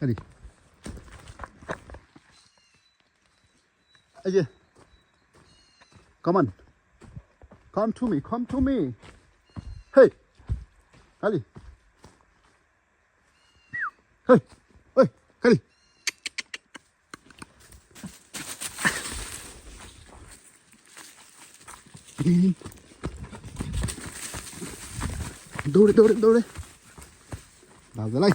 Allez. Allez. Come on. Come to me. Come to me. Hey. Allez. Hey. Hey. Allez. दौडे दौडे दौडे भाउजूलाई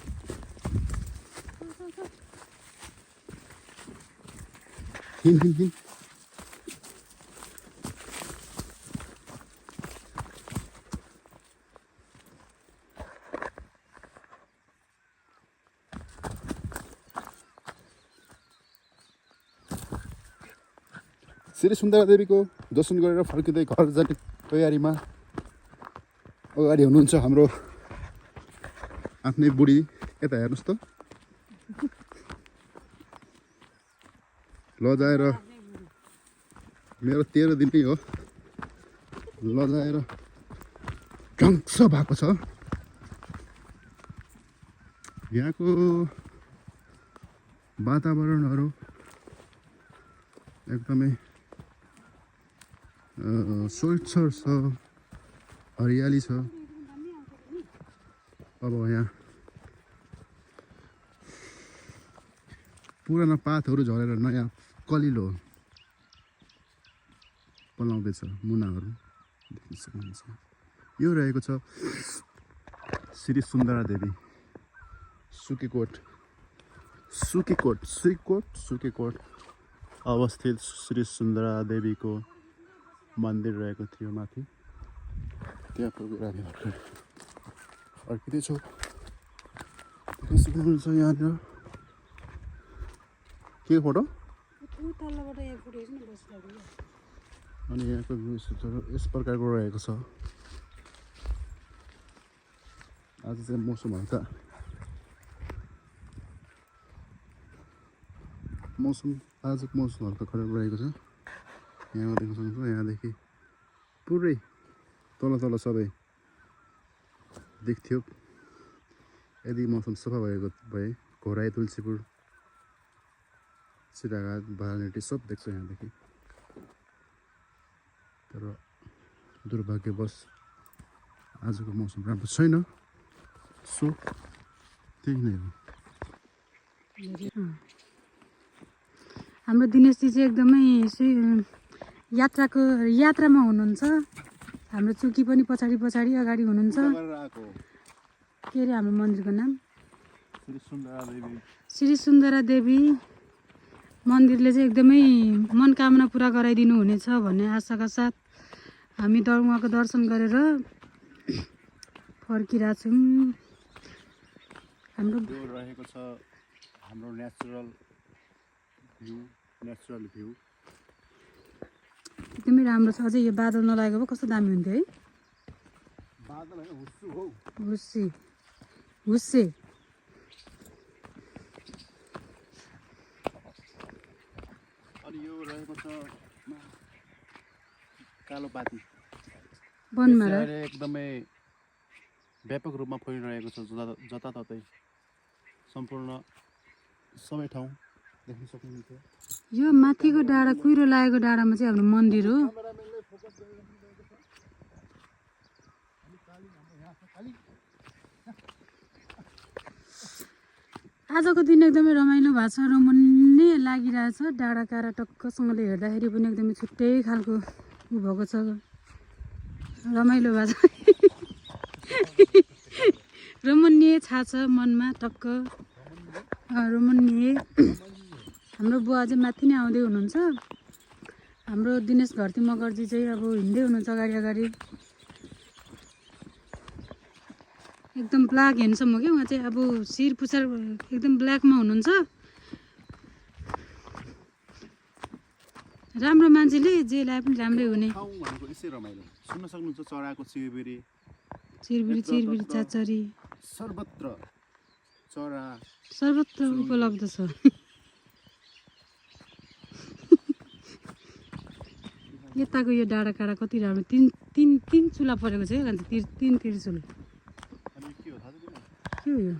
हिँड हिँड हिँड श्री सुन्दरा देवीको दर्शन गरेर फर्किँदै घर जाने तयारीमा अगाडि हुनुहुन्छ हाम्रो आफ्नै बुढी यता हेर्नुहोस् त लजाएर मेरो 13 दिनै हो लजाएर ढङ्स भएको छ यहाँको वातावरणहरू एकदमै स्वच्छ छ हरियाली छ अब यहाँ पुरानो पातहरू झरेर नयाँ कलिलो पलाउँदैछ मुनाहरू देख्न सक्नुहुन्छ यो रहेको छ श्री सुन्दरा देवी सुकेकोट अवस्थित श्री सुन्दरा देवीको मन्दिर रहेको थियो माथि त्यहाँ पुगेर हामी अर्किँदैछौँ देख्न सक्नुहुन्छ यहाँनिर के फोटो अनि यहाँको भ्यूजहरू यस प्रकारको रहेको छ आज चाहिँ मौसम हल्का आजको मौसम हल्का खराब रहेको छ यहाँ देख्न सक्नुहुन्छ यहाँदेखि पुरै तल सबै देख्थ्यो यदि मौसम सफा भएको भए घोराई तुलसीपुर सिराघाट बालनेटी सब देख्छ यहाँदेखि तर दुर्भाग्यवश आजको मौसम राम्रो छैन सो त्यही नै हो हाम्रो दिनेशजी चाहिँ एकदमै यात्रामा हुनुहुन्छ हाम्रो चुकी पनि पछाडि अगाडि हुनुहुन्छ के अरे हाम्रो मन्दिरको नाम श्री सुन्दरा देवी मन्दिरले चाहिँ एकदमै मनकामना पुरा गराइदिनु हुनेछ भन्ने आशाका साथ हामी उहाँको दर्शन गरेर फर्किरहेछौँ हाम्रो रहेको छ हाम्रो नेचुरल भ्यू एकदमै राम्रो छ अझै यो बादल नलागेको भए कस्तो दामी हुन्थ्यो है बादल हैन हुस्सु हो हुस्से अनि यो रहेको छ कालोपाती बनमारा एकदमै व्यापक रूपमा फैलिरहेको छ जताततै सम्पूर्ण सबै ठाउँ देख्न सक्नुहुन्छ यो माथिको डाँडा कुहिरो लागेको डाँडामा चाहिँ हाम्रो मन्दिर हो आजको दिन एकदमै रमाइलो भएको छ रमाइलो लागिरहेछ डाँडा काँडा टक्कसँगले हेर्दाखेरि पनि एकदमै छुट्टै खालको उ भएको छ रमाइलो भएको छ रमणीय छ मनमा टक्क रमणीय हाम्रो बुवा चाहिँ माथि नै आउँदै हुनुहुन्छ हाम्रो दिनेश घरती मगर्जी चाहिँ अब हिँड्दै हुनुहुन्छ अगाडि एकदम ब्ल्याक हेन्डसम हो कि उहाँ चाहिँ अब शिर पुछार एकदम ब्ल्याकमा हुनुहुन्छ राम्रो मान्छेले जे लाए पनि राम्रै हुने सुन्न सक्नुहुन्छ चराको चिरबिरी चाचरी सर्वत्र उपलब्ध छ यताको यो डाँडा काँडा कति राम्रो तीन चुला परेको छ है तीन त्रिचुल के हो यो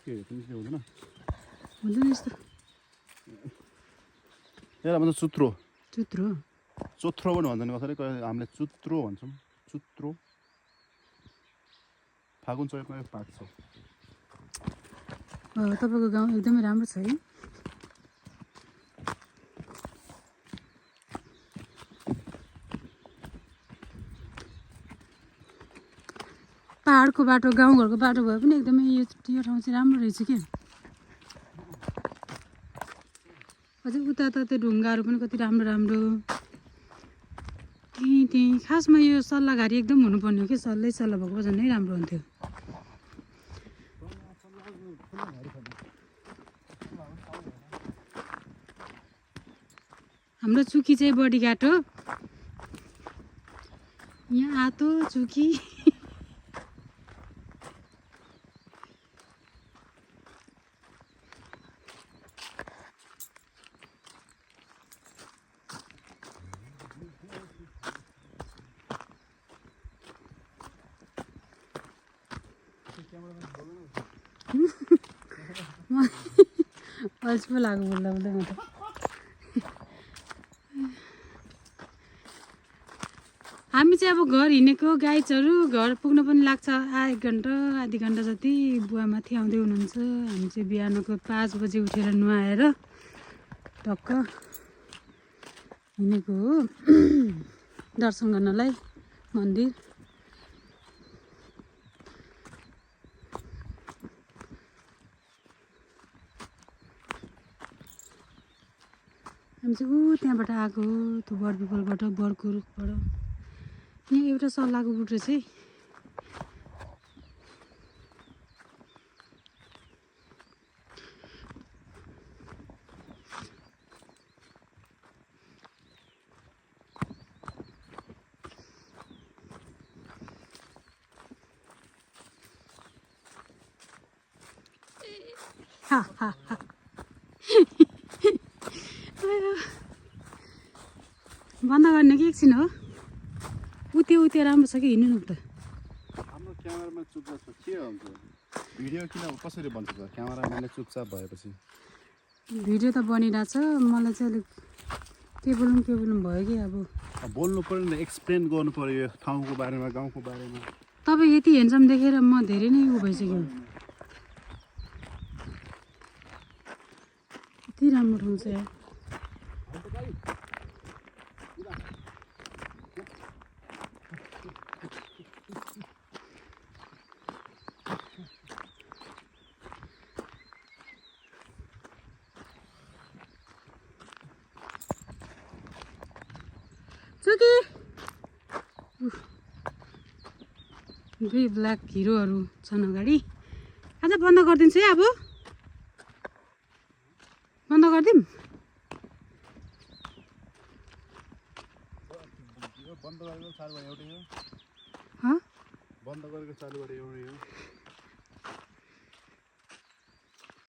के पनि हुँदैन हुँदैन यस्तो यसलाई भन्छ चुत्रो चुत्रो चोत्रो पनि भन्छन् कसरी हामीले चुत्रो भन्छौँ चुत्रो फागुन चैतमा पाक्छ तपाईँको गाउँ एकदमै राम्रो छ है पाहाडको बाटो गाउँघरको बाटो भए पनि एकदमै यो ठाउँ चाहिँ राम्रो रहेछ क्या अझै उता त त्यो ढुङ्गाहरू पनि कति राम्रो राम्रो त्यहीँ खासमा यो सल्लाहघारी एकदम हुनुपर्ने हो कि सल्लाह भएको भए झन् राम्रो हुन्थ्यो हाम्रो चुकी चाहिँ बडीघाट हो यहाँ आतो चुकी अल्छी पो लाग्यो बोल्दा बोल्दै म त हामी चाहिँ अब घर हिँडेको गाई चरु घर पुग्न पनि लाग्छ 1 घन्टा आधी घन्टा जति बुवा माथि आउँदै हुनुहुन्छ हामी चाहिँ बिहानको 5 बजे उठेर नुहाएर टक्क हिँडेको हो दर्शन गर्नलाई मन्दिर हामी चाहिँ त्यहाँबाट आएको त्यो बडपिपलबाट बडको रुखबाट यहाँ एउटा सल्लाहको बुट रहेछ है हा हा हा बन्द गर्ने कि एकछिन हो उते राम्रो छ कि हिँड्नु न त हाम्रो क्यामेरामा चुपचाप छ के हुन्छ भिडियो किन कसरी बन्छ त क्यामेराम्यानले चुपचाप भएपछि भिडियो त बनिरहेछ मलाई चाहिँ अलिक के बोलौँ भयो कि अब बोल्नु पर्यो नि एक्सप्लेन गर्नु पर्यो यो ठाउँको बारेमा गाउँको बारेमा तपाईँ यति हेन्सम देखेर म धेरै नै उ भइसक्यो यति राम्रो ठाउँ छ यार चुकी दुई ब्ल्याक हिरोहरू छन् अगाडि आज बन्द गरिदिन्छु है अब बन्द गरिदिउँ बन्द गरेको चालु गरे एउटै हो बन्द गरेको चालु गरे एउटै हो